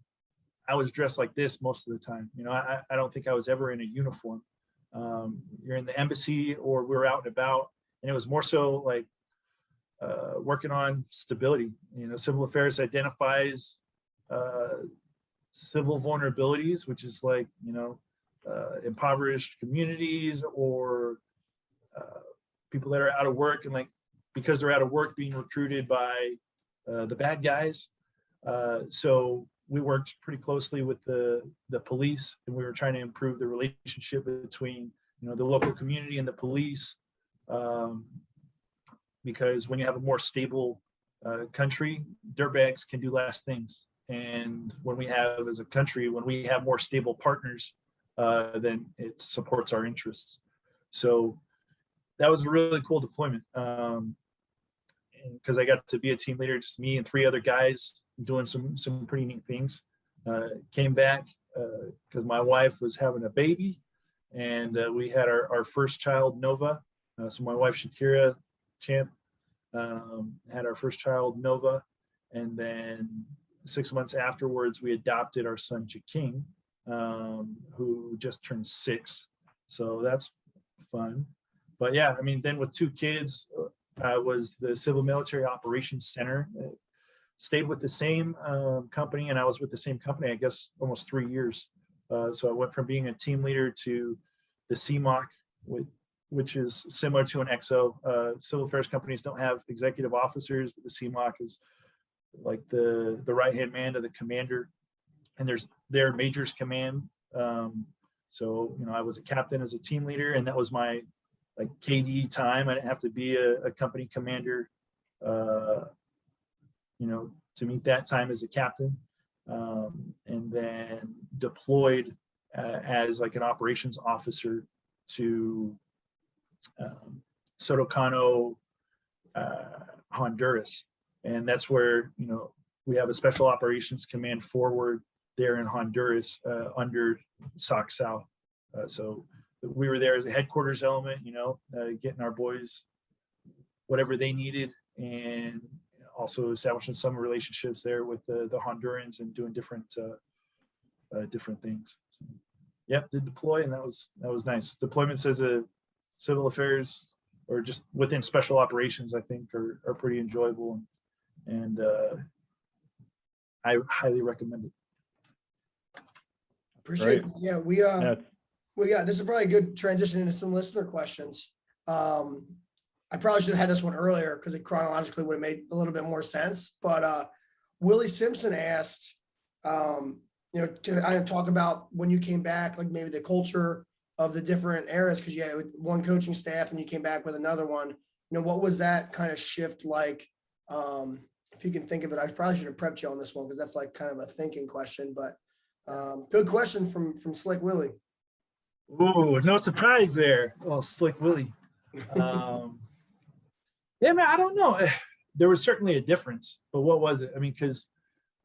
I was dressed like this most of the time. I don't think I was ever in a uniform. You're in the embassy or we were out and about, and it was more so like working on stability. Civil affairs identifies civil vulnerabilities, which is like, impoverished communities or people that are out of work, and like because they're out of work being recruited by the bad guys. So we worked pretty closely with the police, and we were trying to improve the relationship between the local community and the police, because when you have a more stable country, dirtbags can do less things. And when we have, as a country, when we have more stable partners, then it supports our interests. So that was a really cool deployment, because I got to be a team leader, just me and 3 other guys doing some pretty neat things. Came back because my wife was having a baby, and we had our first child, Nova. So my wife, Shakira Champ, had our first child, Nova, and then 6 months afterwards, we adopted our son, Jaking, who just turned 6. So that's fun. But yeah, I mean, then with 2 kids, I was the Civil Military Operations Center. stayed with the same company, and I was with the same company, I guess, almost 3 years. So I went from being a team leader to the CMOC, which is similar to an XO. Civil affairs companies don't have executive officers, but the CMOC is like the right-hand man to the commander, and there's their majors command. So, I was a captain as a team leader, and that was my like KD time. I didn't have to be a company commander, to meet that time as a captain. And then deployed as like an operations officer to Sotocano, Honduras. And that's where, we have a special operations command forward there in Honduras under SOC South. So we were there as a headquarters element, getting our boys whatever they needed, and also establishing some relationships there with the Hondurans and doing different things. So, did deploy, and that was nice. Deployments as a civil affairs or just within special operations, I think are pretty enjoyable, and I highly recommend it. Appreciate it. Yeah, we got, this is probably a good transition into some listener questions. I probably should have had this one earlier because it chronologically would have made a little bit more sense. But Willie Simpson asked, to talk about when you came back, like maybe the culture of the different eras, because you had one coaching staff and you came back with another one. What was that kind of shift like? If you can think of it, I probably should have prepped you on this one because that's like kind of a thinking question. But good question from Slick Willie. Ooh, no surprise there. Oh, Slick Willie. Yeah, man, I don't know. There was certainly a difference, but what was it? I mean, because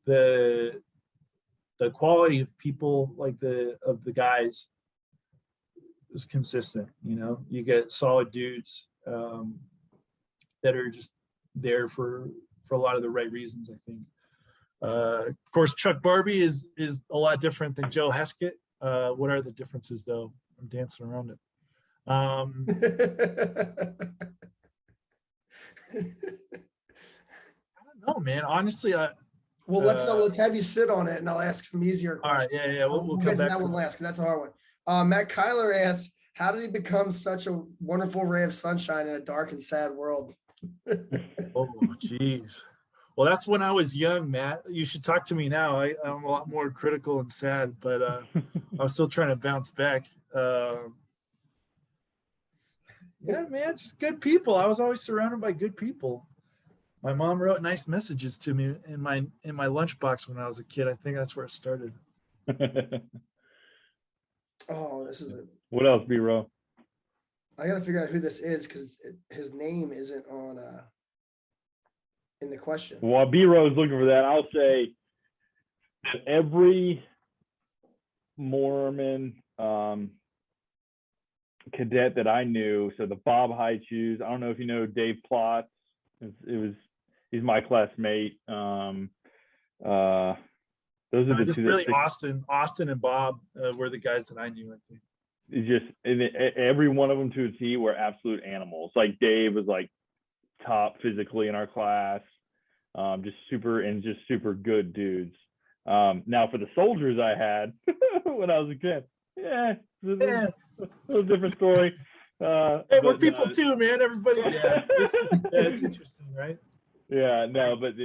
the quality of people, like the guys, was consistent. You get solid dudes that are just there for a lot of the right reasons, I think. Of course, Chuck Barbie is a lot different than Joe Heskett. What are the differences, though? I'm dancing around it. I don't know, man. Honestly, well, let's have you sit on it, and I'll ask some easier questions. All right, yeah. We'll come back to that one last because that's a hard one. Matt Kyler asks, "How did he become such a wonderful ray of sunshine in a dark and sad world?" Oh, geez. Well, that's when I was young, Matt. You should talk to me now. I'm a lot more critical and sad, but I was still trying to bounce back. Yeah, man, just good people. I was always surrounded by good people. My mom wrote nice messages to me in my lunchbox when I was a kid. I think that's where it started. Oh, this is it. What else, B-Row? I got to figure out who this is because his name isn't on in the question. While B-Row is looking for that, I'll say every Mormon cadet that I knew, so the Bob High Shoes, I don't know if you know Dave Plotz. He's my classmate. Those are the just two. Really, Austin and Bob were the guys that I knew. I think. It's just every one of them to a T were absolute animals. Like Dave was like top physically in our class, just super good dudes. Now for the soldiers I had when I was a kid, a little different story. Hey, we're people too, man. Everybody, it's interesting, right? Yeah, no, but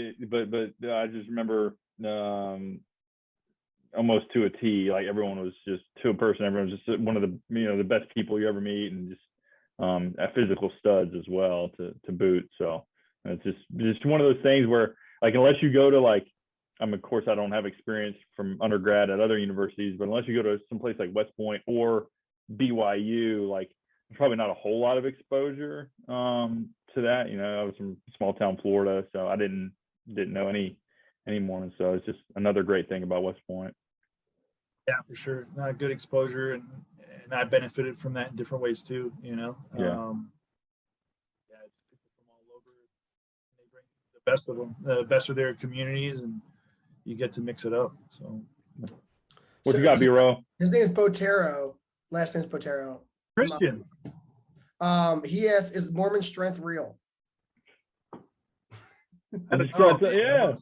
I just remember almost to a T. Like everyone was just to a person. Everyone was just one of the the best people you ever meet, and just physical studs as well to boot. So it's just one of those things where like unless you go to like of course I don't have experience from undergrad at other universities, but unless you go to some place like West Point or BYU, like there's probably not a whole lot of exposure to that. I was from small town Florida, so I didn't know any Mormons. So it's just another great thing about West Point. Yeah, for sure. Good exposure, and I benefited from that in different ways too. Yeah. People from all over. They bring the best of them, the best of their communities, and you get to mix it up. So, what you got, B-Row? His name is Botero. Last name is Botero. Christian. He asks, "Is Mormon strength real?" I don't Describe know. that,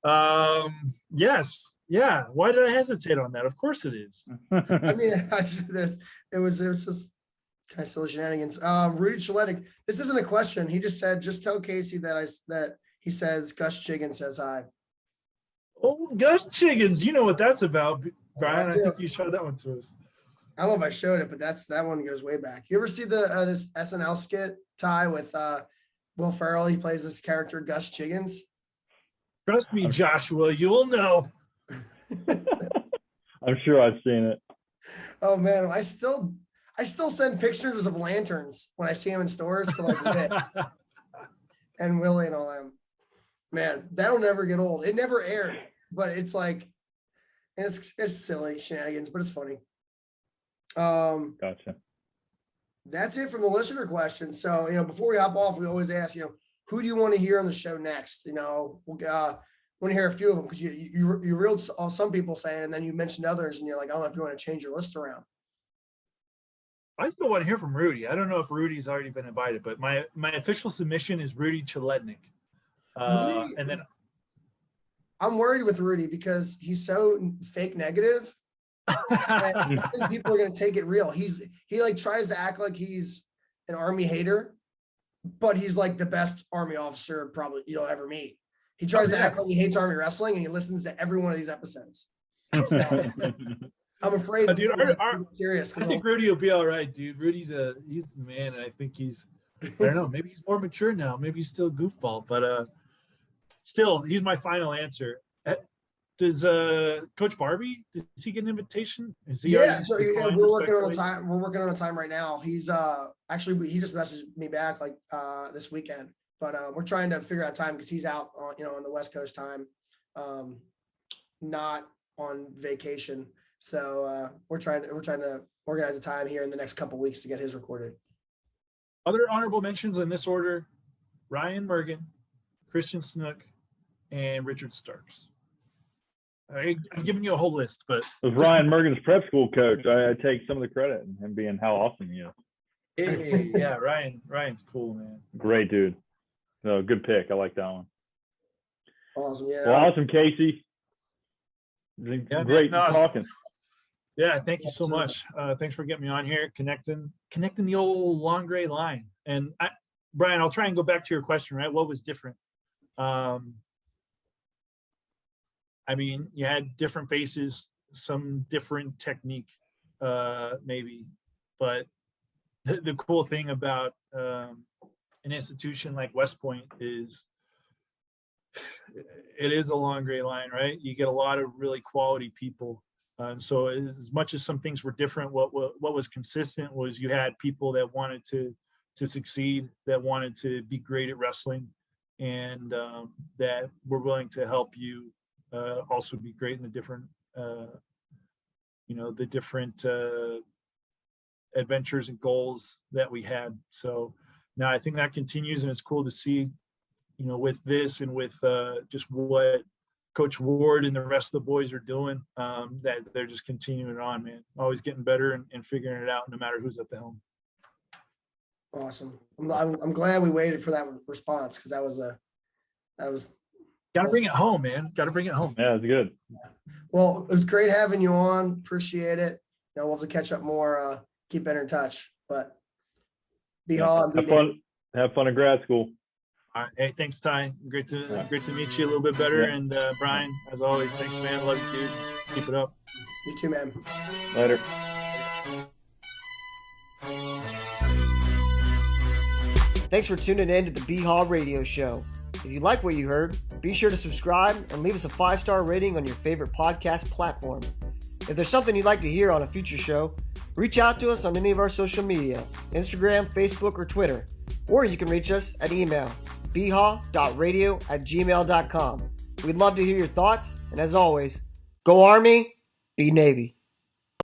yeah. Yes. Yeah. Why did I hesitate on that? Of course it is. I mean, it was just kind of silly shenanigans. Rudy Chiletic, this isn't a question. He just said, just tell Casey that he says Gus Chiggin says hi. Oh, Gus Chiggins. You know what that's about, Brian. I I do. think you showed that one to us. I don't know if I showed it, but that one goes way back. You ever see this SNL skit, Ty, with Will Ferrell? He plays this character, Gus Chiggins. Trust me, Joshua, you will know. I'm sure I've seen it. Oh man, I still send pictures of lanterns when I see them in stores to like lit and Willie and all them. Man, that'll never get old. It never aired, but it's like, and it's silly shenanigans, but it's funny. Gotcha. That's it from the listener question. So, before we hop off, we always ask, who do you want to hear on the show next? We'll want to hear a few of them because you reeled some people saying, and then you mentioned others, and you're like, I don't know if you want to change your list around. I still want to hear from Rudy. I don't know if Rudy's already been invited, but my official submission is Rudy Chiletnik. And then I'm worried with Rudy because he's so fake negative. I think people are going to take it real. He like tries to act like he's an Army hater, but he's like the best Army officer probably you'll ever meet. He tries to act like he hates Army wrestling, and he listens to every one of these episodes. So, I'm afraid. Dude, serious. I think Rudy will be all right, dude. He's the man, and I think I don't know, maybe he's more mature now. Maybe he's still a goofball, but still, he's my final answer. Does Coach Barbie, does he get an invitation? We're working on a time. We're working on a time right now. He's actually he just messaged me back like this weekend, but we're trying to figure out time because he's out on on the West Coast time, not on vacation. So we're trying to organize a time here in the next couple of weeks to get his recorded. Other honorable mentions in this order: Ryan Mergen, Christian Snook, and Richard Starks. I'm giving you a whole list, but It was Ryan Mergen's prep school coach. I take some of the credit in him being how awesome he is. hey, yeah, Ryan's cool, man. Great dude. No, good pick. I like that one. Awesome, yeah. Well, awesome, Casey. Great talking. Yeah, thank you so much. Thanks for getting me on here, connecting the old long gray line. And Brian, I'll try and go back to your question, right? What was different? I mean, you had different faces, some different technique, maybe, but the cool thing about an institution like West Point is it is a long gray line, right? You get a lot of really quality people. So as much as some things were different, what was consistent was you had people that wanted to succeed, that wanted to be great at wrestling, and that were willing to help you also be great in the different, the different adventures and goals that we had. So now I think that continues, and it's cool to see, with this and with just what Coach Ward and the rest of the boys are doing, that they're just continuing on, man. Always getting better and figuring it out, no matter who's at the helm. Awesome. I'm glad we waited for that response because that was. Got to bring it home, man. Got to bring it home. Yeah, it's good. Well, it was great having you on. Appreciate it. We'll have to catch up more. Keep in touch. But BHAW and have fun at grad school. All right. Hey, thanks, Ty. Great to meet you a little bit better. Yeah. And Brian, as always, thanks, man. Love you, dude. Keep it up. You too, man. Later. Thanks for tuning in to the BHAW Radio Show. If you like what you heard, be sure to subscribe and leave us a 5-star rating on your favorite podcast platform. If there's something you'd like to hear on a future show, reach out to us on any of our social media, Instagram, Facebook, or Twitter. Or you can reach us at email, bhaw.radio@gmail.com. We'd love to hear your thoughts, and as always, go Army, be Navy.